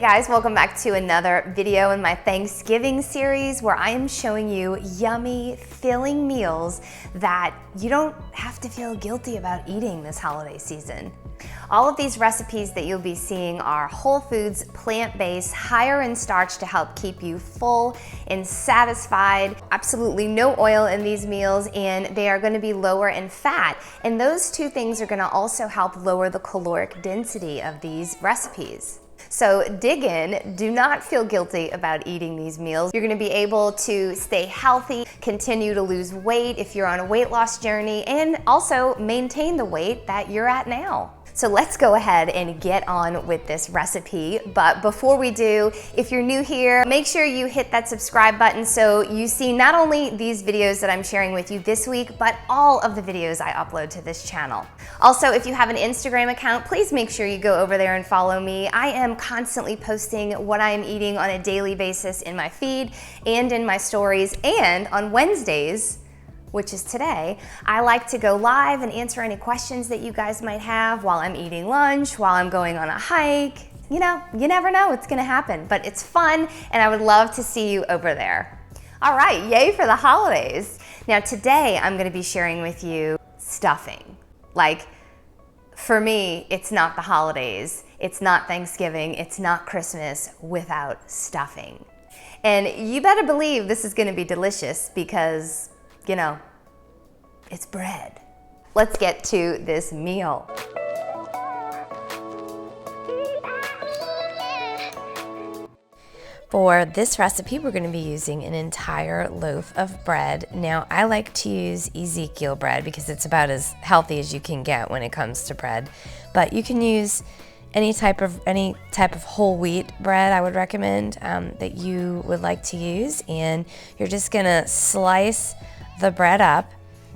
guys, welcome back to another video in my Thanksgiving series where I am showing you yummy, filling meals that you don't have to feel guilty about eating this holiday season. All of these recipes that you'll be seeing are whole foods, plant-based, higher in starch to help keep you full and satisfied. Absolutely no oil in these meals, and they are going to be lower in fat. And those two things are going to also help lower the caloric density of these recipes. So dig in, do not feel guilty about eating these meals. You're gonna be able to stay healthy, continue to lose weight if you're on a weight loss journey, and also maintain the weight that you're at now. So let's go ahead and get on with this recipe. But before we do, if you're new here, make sure you hit that subscribe button so you see not only these videos that I'm sharing with you this week, but all of the videos I upload to this channel. Also, if you have an Instagram account, please make sure you go over there and follow me. I am constantly posting what I am eating on a daily basis in my feed and in my stories, and on Wednesdays, which is today, I like to go live and answer any questions that you guys might have while I'm eating lunch, while I'm going on a hike. You know, you never know what's gonna happen, but it's fun and I would love to see you over there. All right, yay for the holidays. Now today I'm gonna be sharing with you stuffing. Like, for me, it's not the holidays, it's not Thanksgiving, it's not Christmas without stuffing. And you better believe this is gonna be delicious because, you know, it's bread. Let's get to this meal. For this recipe, we're gonna be using an entire loaf of bread. Now, I like to use Ezekiel bread because it's about as healthy as you can get when it comes to bread. But you can use any type of whole wheat bread I would recommend that you would like to use. And you're just gonna slice the bread up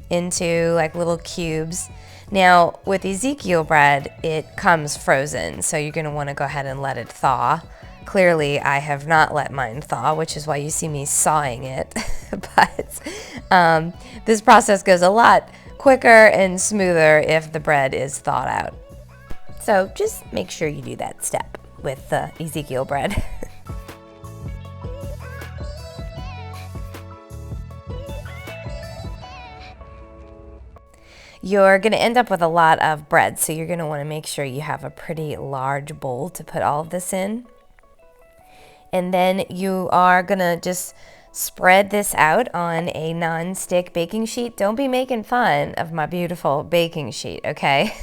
into like little cubes. Now with Ezekiel bread, it comes frozen, so you're gonna wanna go ahead and let it thaw. Clearly I have not let mine thaw, which is why you see me sawing it. But this process goes a lot quicker and smoother if the bread is thawed out. So just make sure you do that step with the Ezekiel bread. You're gonna end up with a lot of bread, so you're gonna wanna make sure you have a pretty large bowl to put all of this in. And then you are gonna just spread this out on a non-stick baking sheet. Don't be making fun of my beautiful baking sheet, okay?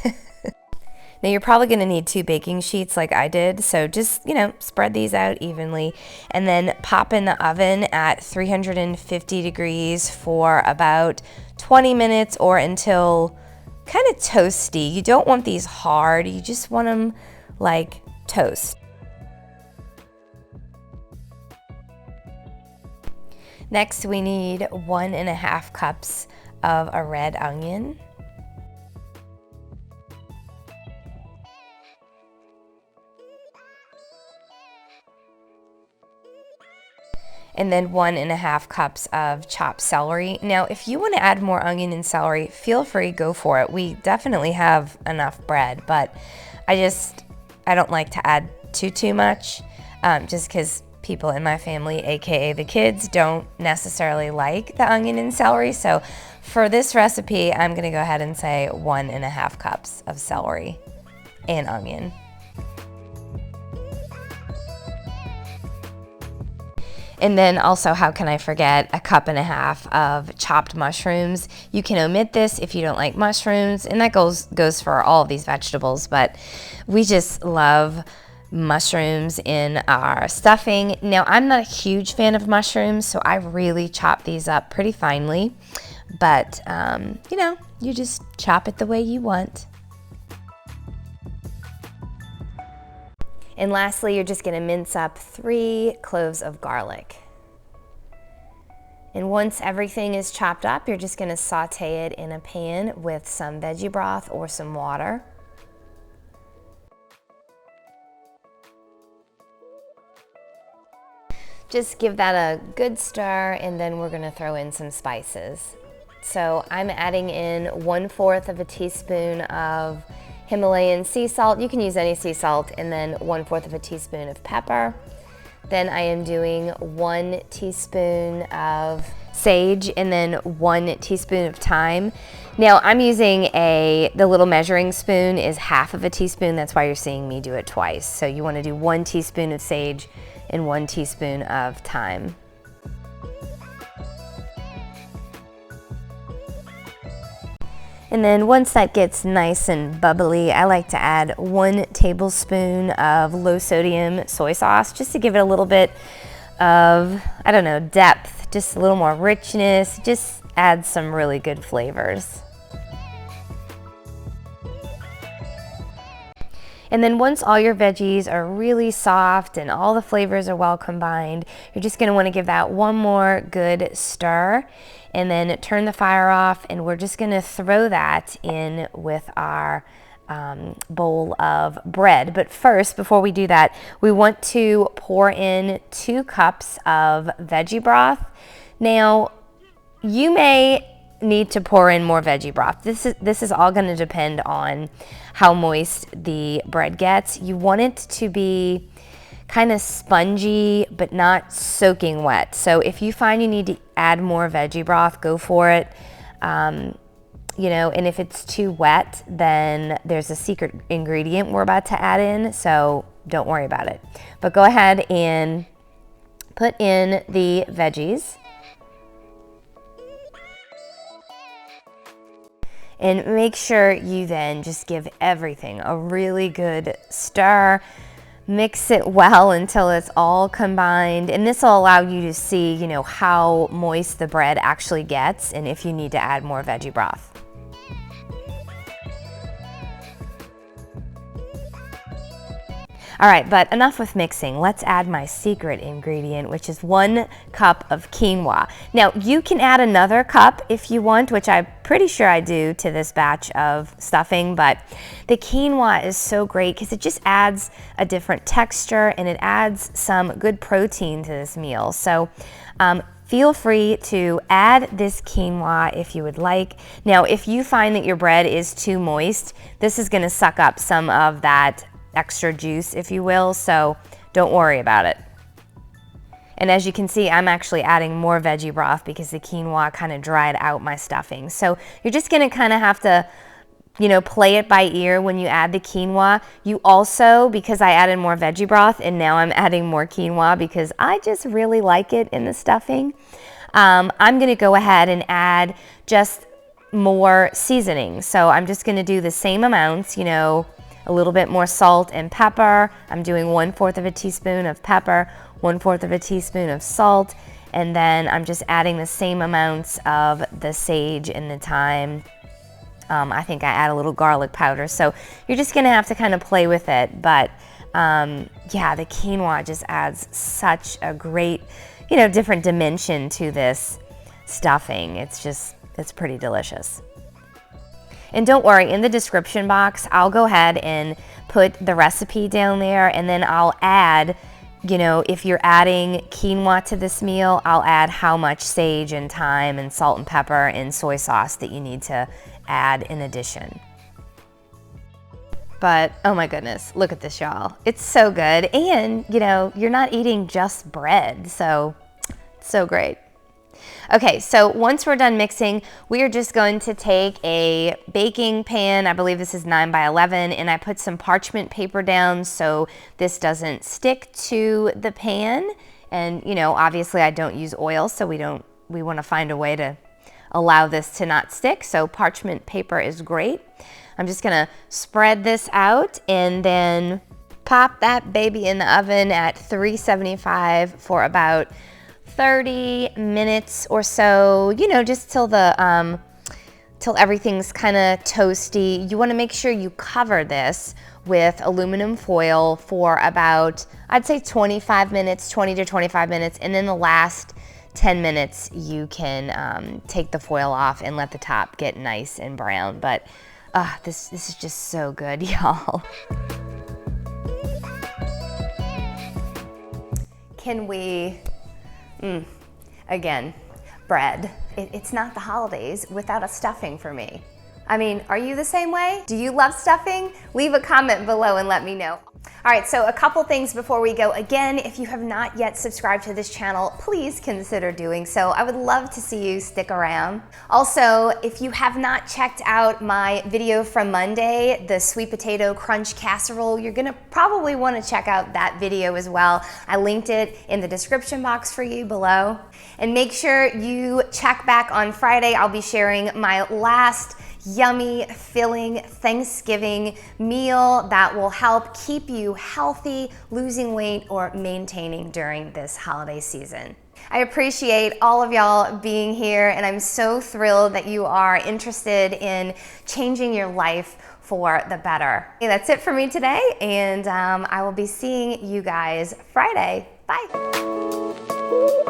Now you're probably gonna need 2 baking sheets like I did, so just, you know, spread these out evenly and then pop in the oven at 350 degrees for about 20 minutes or until kind of toasty. You don't want these hard, you just want them like toast. Next, we need 1.5 cups of a red onion. And then 1.5 cups of chopped celery. Now, if you want to add more onion and celery, feel free, go for it. We definitely have enough bread, but I don't like to add too much, just because people in my family, aka the kids, don't necessarily like the onion and celery. So for this recipe, I'm gonna go ahead and say 1.5 cups of celery and onion. And then also, how can I forget, 1.5 cups of chopped mushrooms. You can omit this if you don't like mushrooms, and that goes for all of these vegetables, but we just love mushrooms in our stuffing. Now, I'm not a huge fan of mushrooms, so I really chop these up pretty finely, but you know, you just chop it the way you want. And lastly, you're just gonna mince up 3 cloves of garlic. And once everything is chopped up, you're just gonna saute it in a pan with some veggie broth or some water. Just give that a good stir, and then we're gonna throw in some spices. So I'm adding in 1/4 of a teaspoon of Himalayan sea salt. You can use any sea salt, and then 1/4 of a teaspoon of pepper. Then I am doing 1 teaspoon of sage and then 1 teaspoon of thyme. Now I'm using the little measuring spoon is 1/2 of a teaspoon. That's why you're seeing me do it twice. So you want to do 1 teaspoon of sage and 1 teaspoon of thyme. And then once that gets nice and bubbly, I like to add 1 tablespoon of low sodium soy sauce just to give it a little bit of, I don't know, depth, just a little more richness, just add some really good flavors. And then once all your veggies are really soft and all the flavors are well combined, you're just gonna wanna give that one more good stir and then turn the fire off, and we're just gonna throw that in with our bowl of bread. But first, before we do that, we want to pour in 2 cups of veggie broth. Now, you may need to pour in more veggie broth. This is all going to depend on how moist the bread gets. You want it to be kind of spongy but not soaking wet. So if you find you need to add more veggie broth, go for it. You know, and if it's too wet, then there's a secret ingredient we're about to add in, so don't worry about it. But go ahead and put in the veggies. And make sure you then just give everything a really good stir. Mix it well until it's all combined, and this will allow you to see, you know, how moist the bread actually gets and if you need to add more veggie broth. All right, but enough with mixing. Let's add my secret ingredient, which is 1 cup of quinoa. Now, you can add another cup if you want, which I'm pretty sure I do to this batch of stuffing, but the quinoa is so great because it just adds a different texture and it adds some good protein to this meal. So feel free to add this quinoa if you would like. Now, if you find that your bread is too moist, this is gonna suck up some of that extra juice, if you will, so don't worry about it. And as you can see, I'm actually adding more veggie broth because the quinoa kind of dried out my stuffing. So you're just gonna kind of have to, you know, play it by ear when you add the quinoa. You also, because I added more veggie broth and now I'm adding more quinoa because I just really like it in the stuffing, I'm gonna go ahead and add just more seasoning. So I'm just gonna do the same amounts, you know, a little bit more salt and pepper. I'm doing 1/4 of a teaspoon of pepper, 1/4 of a teaspoon of salt, and then I'm just adding the same amounts of the sage and the thyme. I think I add a little garlic powder, so you're just gonna have to kind of play with it, but yeah, the quinoa just adds such a great, you know, different dimension to this stuffing. It's pretty delicious. And don't worry, in the description box, I'll go ahead and put the recipe down there, and then I'll add, you know, if you're adding quinoa to this meal, I'll add how much sage and thyme and salt and pepper and soy sauce that you need to add in addition. But oh my goodness, look at this, y'all. It's so good, and you know, you're not eating just bread, so it's so great. Okay, so once we're done mixing, we are just going to take a baking pan. I believe this is 9 by 11, and I put some parchment paper down so this doesn't stick to the pan. And you know, obviously I don't use oil, so we want to find a way to allow this to not stick. So parchment paper is great. I'm just gonna spread this out and then pop that baby in the oven at 375 for about 30 minutes or so, you know, just till the till everything's kind of toasty. You want to make sure you cover this with aluminum foil for about, I'd say 25 minutes, 20 to 25 minutes, and then the last 10 minutes you can take the foil off and let the top get nice and brown. But this is just so good, y'all. Can we again, bread. It's not the holidays without a stuffing for me. I mean, are you the same way? Do you love stuffing? Leave a comment below and let me know. All right, so a couple things before we go. Again, if you have not yet subscribed to this channel, please consider doing so. I would love to see you stick around. Also, if you have not checked out my video from Monday, the sweet potato crunch casserole, you're gonna probably wanna check out that video as well. I linked it in the description box for you below. And make sure you check back on Friday. I'll be sharing my last yummy, filling Thanksgiving meal that will help keep you healthy, losing weight, or maintaining during this holiday season. I appreciate all of y'all being here, and I'm so thrilled that you are interested in changing your life for the better. Okay, that's it for me today, and I will be seeing you guys Friday. Bye.